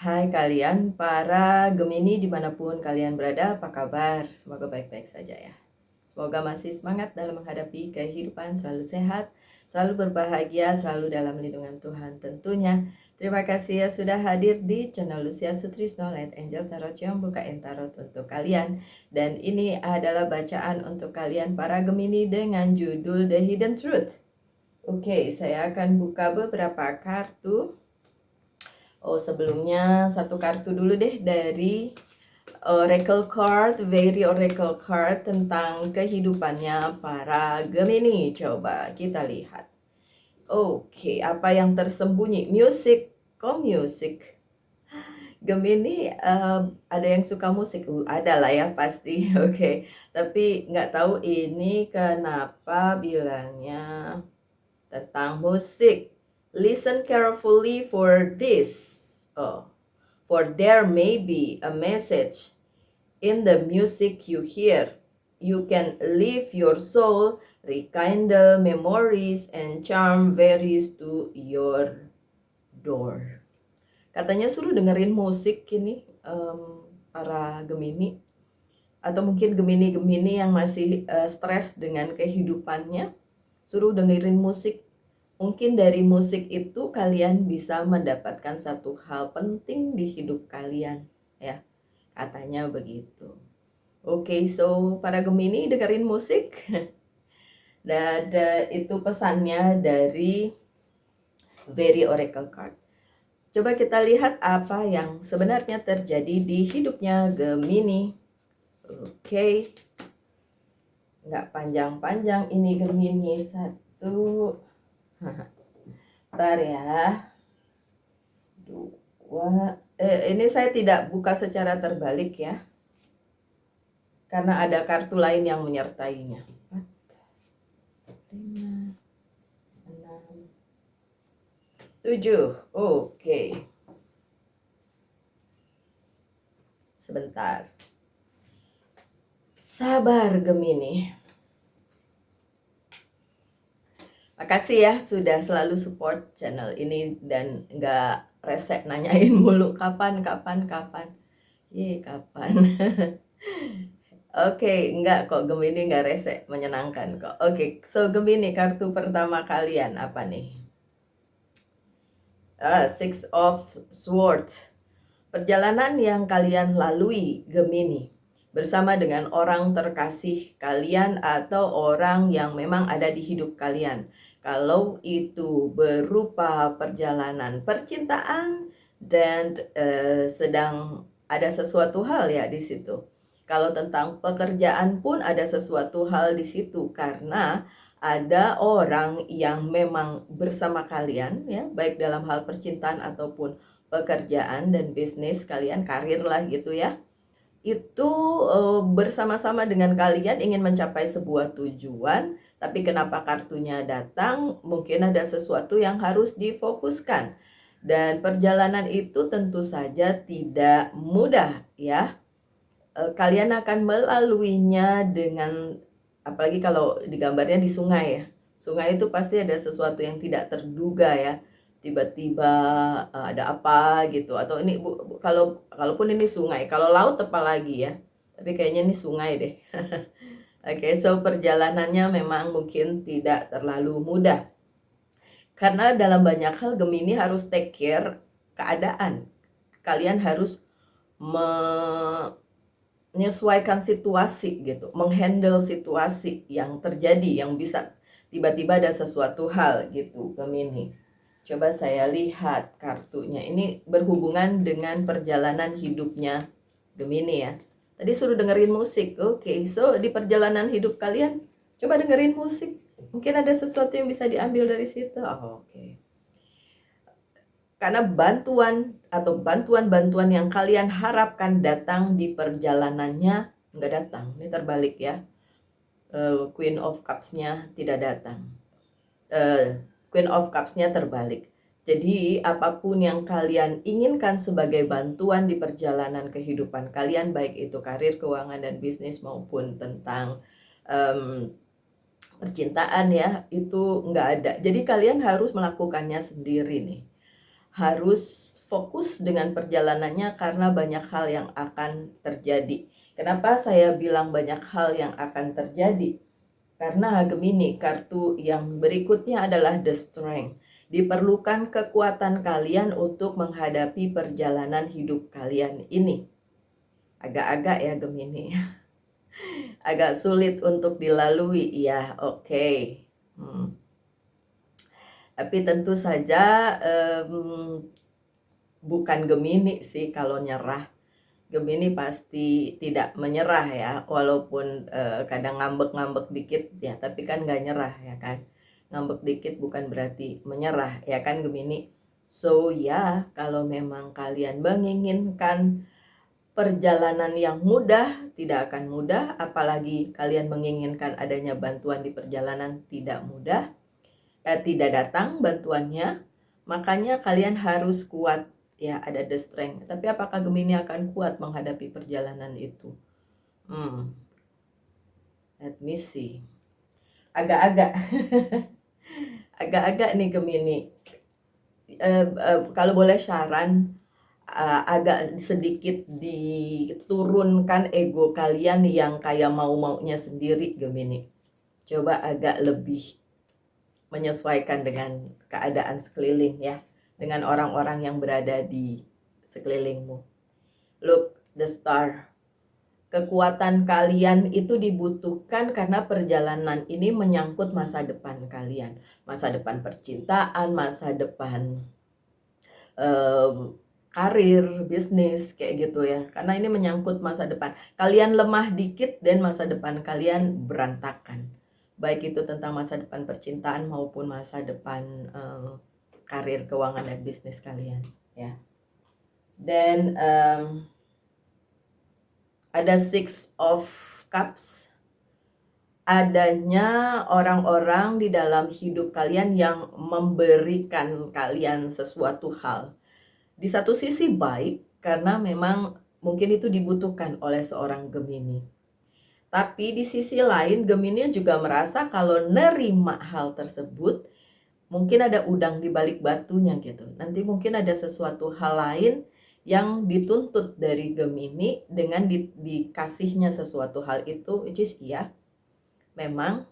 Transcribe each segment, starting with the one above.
Hai kalian para Gemini dimanapun kalian berada, apa kabar? Semoga baik-baik saja ya. Semoga masih semangat dalam menghadapi kehidupan, selalu sehat, selalu berbahagia, selalu dalam lindungan Tuhan tentunya. Terima kasih ya sudah hadir di channel Lucia Sutrisno Light Angel Tarot yang bukain tarot untuk kalian. Dan ini adalah bacaan untuk kalian para Gemini dengan judul The Hidden Truth. Oke, saya akan buka beberapa kartu. Sebelumnya satu kartu dulu deh dari Oracle Card, Very Oracle Card tentang kehidupannya para Gemini. Coba kita lihat. Oke, apa yang tersembunyi? Music, kok music? Gemini ada yang suka musik? Ada lah ya pasti. Oke, tapi nggak tahu ini kenapa bilangnya tentang musik. Listen carefully for this. For there may be a message in the music you hear. You can lift your soul, rekindle memories, and charm varies to your door. Katanya suruh dengerin musik ini para Gemini. Atau mungkin Gemini-Gemini yang masih stres dengan kehidupannya, suruh dengerin musik. Mungkin dari musik itu kalian bisa mendapatkan satu hal penting di hidup kalian, ya. Katanya begitu. Oke, so para Gemini dengerin musik. Dan itu pesannya dari Very Oracle Card. Coba kita lihat apa yang sebenarnya terjadi di hidupnya Gemini. Oke. Nggak panjang-panjang ini Gemini. Satu. Bentar ya. Dua. Ini saya tidak buka secara terbalik ya. Karena ada kartu lain yang menyertainya. 4, 5, 6, 7. Oke. Sebentar. Sabar Gemini. Makasih ya sudah selalu support channel ini dan nggak resek nanyain mulu kapan. Kapan. Oke, enggak kok Gemini nggak resek, menyenangkan kok. Oke, so Gemini kartu pertama kalian apa nih? Six of Swords. Perjalanan yang kalian lalui Gemini bersama dengan orang terkasih kalian atau orang yang memang ada di hidup kalian. Kalau itu berupa perjalanan percintaan dan sedang ada sesuatu hal ya di situ. Kalau tentang pekerjaan pun ada sesuatu hal di situ karena ada orang yang memang bersama kalian ya, baik dalam hal percintaan ataupun pekerjaan dan bisnis kalian, karir lah gitu ya. Itu bersama-sama dengan kalian ingin mencapai sebuah tujuan, tapi kenapa kartunya datang? Mungkin ada sesuatu yang harus difokuskan. Dan perjalanan itu tentu saja tidak mudah ya. Kalian akan melaluinya dengan, apalagi kalau digambarnya di sungai ya. Sungai itu pasti ada sesuatu yang tidak terduga ya. Tiba-tiba ada apa gitu, atau ini kalaupun ini sungai, kalau laut apalagi ya, tapi kayaknya ini sungai deh. Oke, so perjalanannya memang mungkin tidak terlalu mudah karena dalam banyak hal Gemini harus take care keadaan. Kalian harus menyesuaikan situasi gitu, menghandle situasi yang terjadi, yang bisa tiba-tiba ada sesuatu hal gitu Gemini. Coba saya lihat kartunya. Ini berhubungan dengan perjalanan hidupnya Gemini ya. Tadi suruh dengerin musik. Oke, so di perjalanan hidup kalian coba dengerin musik. Mungkin ada sesuatu yang bisa diambil dari situ. Oke. Karena bantuan-bantuan yang kalian harapkan datang di perjalanannya nggak datang. Ini terbalik ya. Queen of Cups-nya tidak datang. Queen of Cups-nya terbalik. Jadi apapun yang kalian inginkan sebagai bantuan di perjalanan kehidupan kalian, baik itu karir, keuangan, dan bisnis maupun tentang percintaan ya, itu nggak ada. Jadi kalian harus melakukannya sendiri nih. Harus fokus dengan perjalanannya karena banyak hal yang akan terjadi. Kenapa saya bilang banyak hal yang akan terjadi? Karena Gemini, kartu yang berikutnya adalah The Strength. Diperlukan kekuatan kalian untuk menghadapi perjalanan hidup kalian ini. Agak-agak ya Gemini. Agak sulit untuk dilalui, ya oke. Tapi tentu saja bukan Gemini sih kalau nyerah. Gemini pasti tidak menyerah ya, walaupun kadang ngambek-ngambek dikit ya, tapi kan nggak nyerah ya kan. Ngambek dikit bukan berarti menyerah ya kan Gemini. So ya, kalau memang kalian menginginkan perjalanan yang mudah, tidak akan mudah, apalagi kalian menginginkan adanya bantuan di perjalanan tidak mudah, tidak datang bantuannya, makanya kalian harus kuat ya, ada the strength. Tapi apakah Gemini akan kuat menghadapi perjalanan itu? Let me see. Agak-agak agak-agak nih Gemini. Kalau boleh saran, agak sedikit diturunkan ego kalian yang kayak mau-maunya sendiri Gemini. Coba agak lebih menyesuaikan dengan keadaan sekeliling ya, dengan orang-orang yang berada di sekelilingmu. Look, the star. Kekuatan kalian itu dibutuhkan karena perjalanan ini menyangkut masa depan kalian. Masa depan percintaan, masa depan karir, bisnis, kayak gitu ya. Karena ini menyangkut masa depan. Kalian lemah dikit dan masa depan kalian berantakan. Baik itu tentang masa depan percintaan maupun masa depan karir, keuangan, dan bisnis kalian ya. Dan ada Six of Cups. Adanya orang-orang di dalam hidup kalian yang memberikan kalian sesuatu hal. Di satu sisi baik karena memang mungkin itu dibutuhkan oleh seorang Gemini. Tapi di sisi lain Gemini juga merasa kalau nerima hal tersebut mungkin ada udang di balik batunya gitu. Nanti mungkin ada sesuatu hal lain yang dituntut dari Gemini dengan dikasihnya sesuatu hal itu, which is ya, memang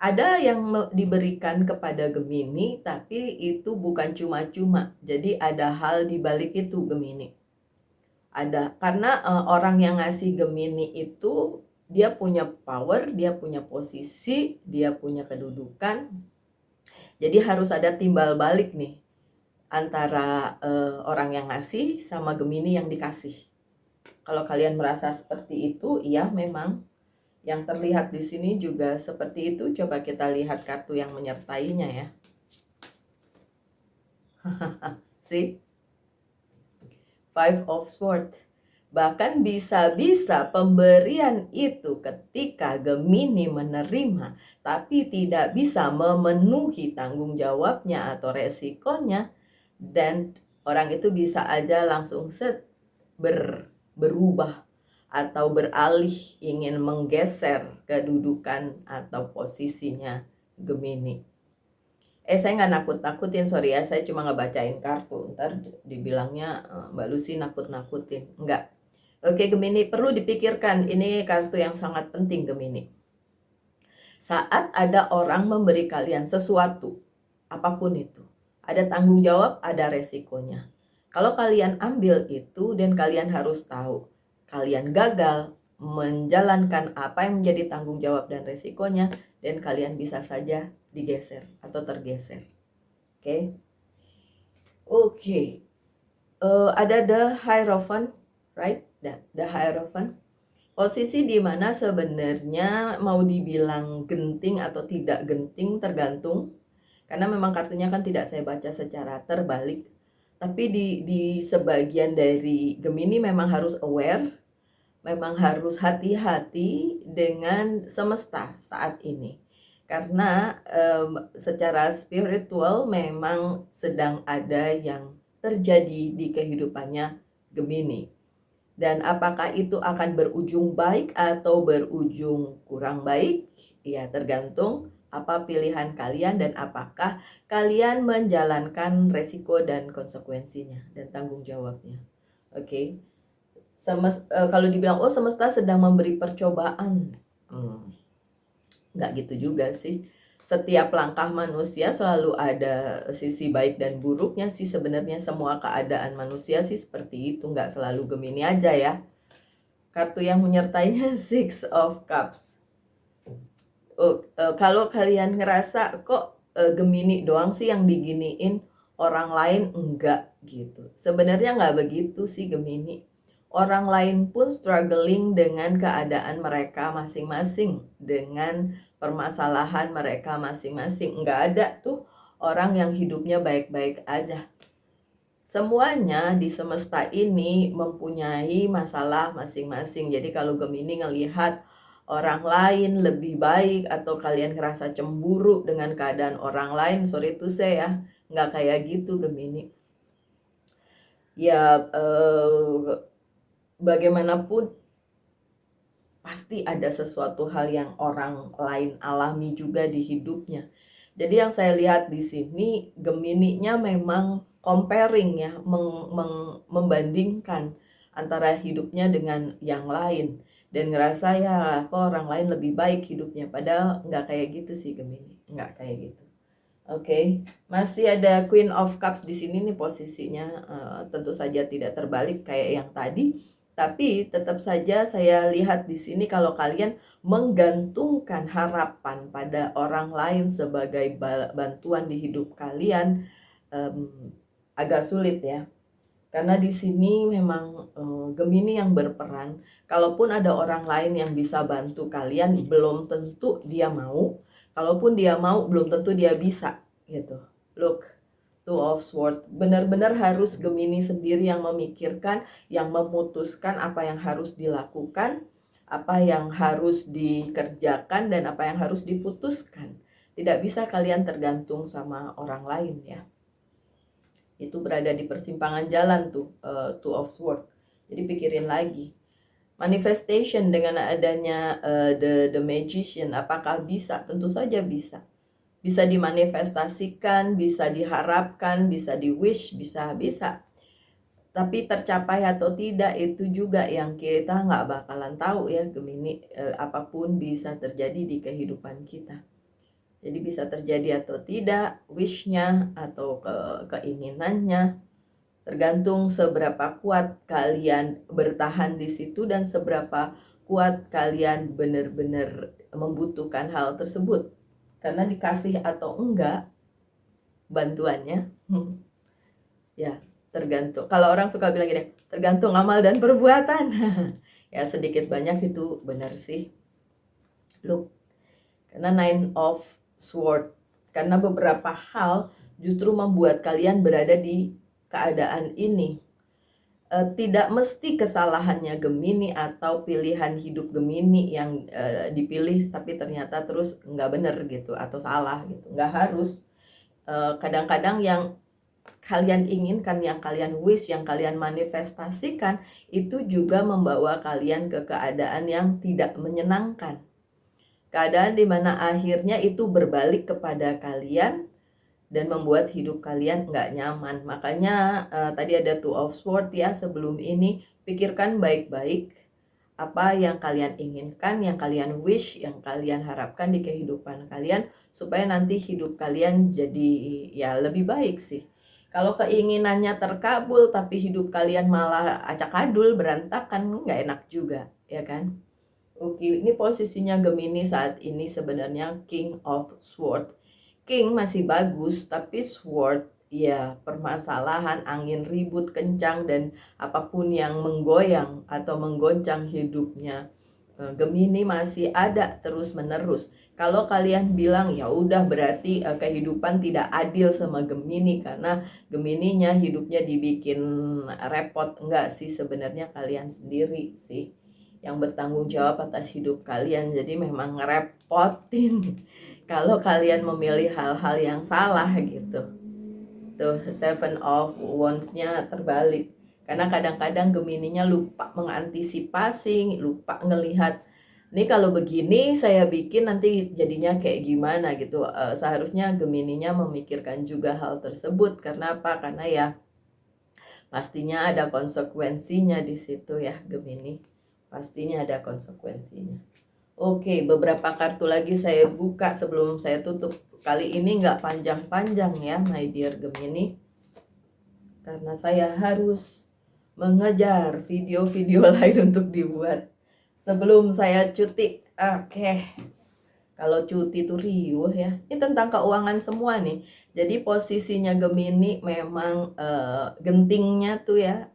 ada yang diberikan kepada Gemini, tapi itu bukan cuma-cuma. Jadi ada hal di balik itu Gemini. Ada, karena orang yang ngasih Gemini itu dia punya power, dia punya posisi, dia punya kedudukan. Jadi harus ada timbal balik nih antara orang yang ngasih sama Gemini yang dikasih. Kalau kalian merasa seperti itu, iya memang yang terlihat di sini juga seperti itu. Coba kita lihat kartu yang menyertainya ya. See? Five of Swords. Bahkan bisa-bisa pemberian itu ketika Gemini menerima tapi tidak bisa memenuhi tanggung jawabnya atau resikonya, dan orang itu bisa aja langsung berubah atau beralih ingin menggeser kedudukan atau posisinya Gemini. Saya nggak nakut-nakutin, sorry ya, saya cuma ngebacain kartu. Ntar dibilangnya Mbak Lucy nakut-nakutin. Enggak. Oke Gemini, perlu dipikirkan, ini kartu yang sangat penting Gemini. Saat ada orang memberi kalian sesuatu, apapun itu, ada tanggung jawab, ada resikonya. Kalau kalian ambil itu dan kalian harus tahu, kalian gagal menjalankan apa yang menjadi tanggung jawab dan resikonya, dan kalian bisa saja digeser atau tergeser. Oke. Ada the Hierophant, right? The Hierophant. Posisi di mana sebenarnya mau dibilang genting atau tidak genting tergantung. Karena memang kartunya kan tidak saya baca secara terbalik. Tapi di sebagian dari Gemini memang harus aware, memang harus hati-hati dengan semesta saat ini. Karena secara spiritual memang sedang ada yang terjadi di kehidupannya Gemini. Dan apakah itu akan berujung baik atau berujung kurang baik? Ya tergantung Apa pilihan kalian dan apakah kalian menjalankan resiko dan konsekuensinya dan tanggung jawabnya. Oke. Kalau dibilang semesta sedang memberi percobaan, nggak gitu juga sih. Setiap langkah manusia selalu ada sisi baik dan buruknya sih sebenarnya. Semua keadaan manusia sih seperti itu, nggak selalu Gemini aja ya. Kartu yang menyertainya Six of Cups. Kalau kalian ngerasa kok Gemini doang sih yang diginiin, orang lain enggak gitu. Sebenarnya nggak begitu sih Gemini. Orang lain pun struggling dengan keadaan mereka masing-masing, dengan permasalahan mereka masing-masing. Nggak ada tuh orang yang hidupnya baik-baik aja. Semuanya di semesta ini mempunyai masalah masing-masing. Jadi kalau Gemini ngelihat orang lain lebih baik atau kalian ngerasa cemburu dengan keadaan orang lain, sorry to say ya, nggak kayak gitu Gemini. Ya bagaimanapun pasti ada sesuatu hal yang orang lain alami juga di hidupnya. Jadi yang saya lihat di sini Gemininya memang comparing ya, membandingkan antara hidupnya dengan yang lain dan ngerasa ya kok orang lain lebih baik hidupnya, padahal nggak kayak gitu sih Gemini, nggak kayak gitu. Oke, masih ada Queen of Cups di sini nih posisinya, tentu saja tidak terbalik kayak yang tadi. Tapi tetap saja saya lihat di sini kalau kalian menggantungkan harapan pada orang lain sebagai bantuan di hidup kalian, agak sulit ya. Karena di sini memang Gemini yang berperan. Kalaupun ada orang lain yang bisa bantu kalian, belum tentu dia mau. Kalaupun dia mau, belum tentu dia bisa gitu. Look, Two of Swords, benar-benar harus Gemini sendiri yang memikirkan, yang memutuskan apa yang harus dilakukan, apa yang harus dikerjakan, dan apa yang harus diputuskan. Tidak bisa kalian tergantung sama orang lain ya. Itu berada di persimpangan jalan tuh, Two of Swords. Jadi pikirin lagi. Manifestation dengan adanya the Magician, apakah bisa? Tentu saja bisa. Bisa dimanifestasikan, bisa diharapkan, bisa di-wish, bisa. Tapi tercapai atau tidak itu juga yang kita nggak bakalan tahu ya Gemini. Apapun bisa terjadi di kehidupan kita. Jadi bisa terjadi atau tidak, wish-nya atau keinginannya. Tergantung seberapa kuat kalian bertahan di situ dan seberapa kuat kalian benar-benar membutuhkan hal tersebut. Karena dikasih atau enggak bantuannya, ya tergantung. Kalau orang suka bilang gini, tergantung amal dan perbuatan. Ya sedikit banyak itu benar sih. Look, karena Nine of Swords, karena beberapa hal justru membuat kalian berada di keadaan ini. Tidak mesti kesalahannya Gemini atau pilihan hidup Gemini yang dipilih tapi ternyata terus nggak bener gitu atau salah gitu, nggak harus. Kadang-kadang yang kalian inginkan, yang kalian wish, yang kalian manifestasikan itu juga membawa kalian ke keadaan yang tidak menyenangkan, keadaan dimana akhirnya itu berbalik kepada kalian dan membuat hidup kalian nggak nyaman. Makanya tadi ada Two of Swords ya, sebelum ini pikirkan baik-baik apa yang kalian inginkan, yang kalian wish, yang kalian harapkan di kehidupan kalian, supaya nanti hidup kalian jadi ya lebih baik sih. Kalau keinginannya terkabul tapi hidup kalian malah acak-adul, berantakan, nggak enak juga, ya kan? Oke, ini posisinya Gemini saat ini sebenarnya King of Swords. King masih bagus, tapi Sword ya permasalahan, angin ribut kencang dan apapun yang menggoyang atau menggoncang hidupnya Gemini masih ada terus menerus. Kalau kalian bilang ya udah berarti kehidupan tidak adil sama Gemini karena Gemininya hidupnya dibikin repot, enggak sih, sebenarnya kalian sendiri sih yang bertanggung jawab atas hidup kalian. Jadi memang ngerepotin kalau kalian memilih hal-hal yang salah gitu. Tuh Seven of Wands-nya terbalik. Karena kadang-kadang Gemininya lupa mengantisipasi, lupa ngelihat Ini kalau begini saya bikin nanti jadinya kayak gimana gitu. Seharusnya Gemininya memikirkan juga hal tersebut. Karena apa? Karena ya pastinya ada konsekuensinya di situ ya Gemini. Pastinya ada konsekuensinya. Oke, beberapa kartu lagi saya buka sebelum saya tutup. Kali ini nggak panjang-panjang ya, my dear Gemini. Karena saya harus mengejar video-video lain untuk dibuat sebelum saya cuti. Oke. Kalau cuti itu riuh ya. Ini tentang keuangan semua nih. Jadi posisinya Gemini memang gentingnya tuh ya,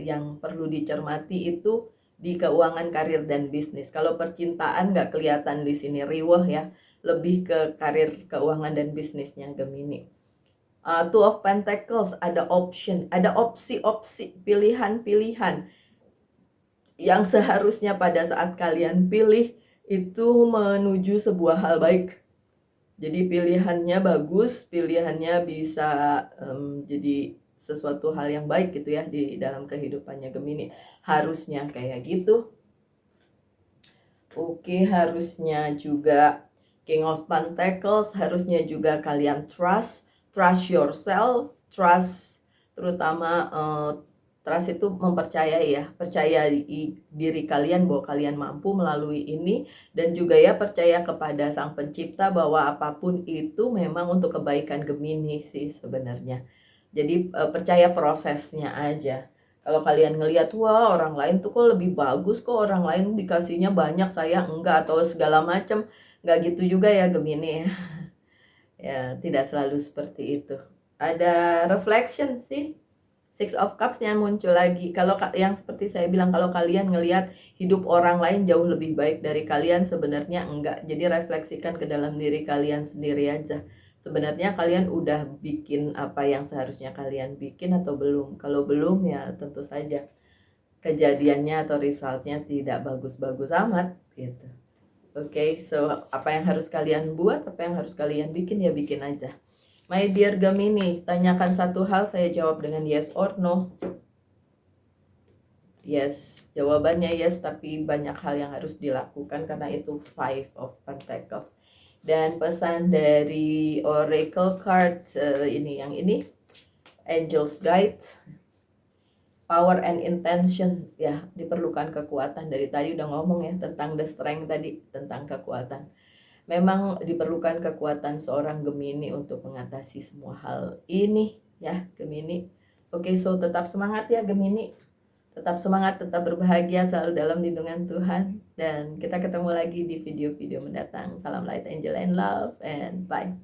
yang perlu dicermati itu di keuangan, karir, dan bisnis. Kalau percintaan nggak kelihatan di sini riuh ya. Lebih ke karir, keuangan, dan bisnisnya Gemini. Two of Pentacles, ada option, ada opsi-opsi, pilihan-pilihan yang seharusnya pada saat kalian pilih itu menuju sebuah hal baik. Jadi pilihannya bagus, pilihannya bisa jadi sesuatu hal yang baik gitu ya di dalam kehidupannya Gemini. Harusnya kayak gitu. Oke, harusnya juga King of Pentacles, harusnya juga kalian trust yourself, trust terutama trust itu mempercayai ya, percaya diri kalian bahwa kalian mampu melalui ini, dan juga ya percaya kepada Sang Pencipta bahwa apapun itu memang untuk kebaikan Gemini sih sebenarnya. Jadi percaya prosesnya aja. Kalau kalian ngelihat, wah orang lain tuh kok lebih bagus, kok orang lain dikasihnya banyak, saya enggak, atau segala macam, enggak gitu juga ya Gemini ya. Ya, tidak selalu seperti itu. Ada reflection sih. Six of Cups-nya muncul lagi. Kalau yang seperti saya bilang, kalau kalian ngelihat hidup orang lain jauh lebih baik dari kalian, sebenarnya enggak. Jadi refleksikan ke dalam diri kalian sendiri aja. Sebenarnya kalian udah bikin apa yang seharusnya kalian bikin atau belum? Kalau belum ya tentu saja kejadiannya atau resultnya tidak bagus-bagus amat gitu. Oke, so apa yang harus kalian buat, apa yang harus kalian bikin ya bikin aja. My dear Gemini, tanyakan satu hal, saya jawab dengan yes or no. Yes, jawabannya yes, tapi banyak hal yang harus dilakukan karena itu Five of Pentacles. Dan pesan dari Oracle card yang ini, Angel's Guide, Power and Intention, ya diperlukan kekuatan. Dari tadi udah ngomong ya tentang the strength tadi, tentang kekuatan. Memang diperlukan kekuatan seorang Gemini untuk mengatasi semua hal ini ya Gemini. Oke, so tetap semangat ya Gemini. Tetap semangat, tetap berbahagia, selalu dalam lindungan Tuhan. Dan kita ketemu lagi di video-video mendatang. Salam light, angel, and love, and bye.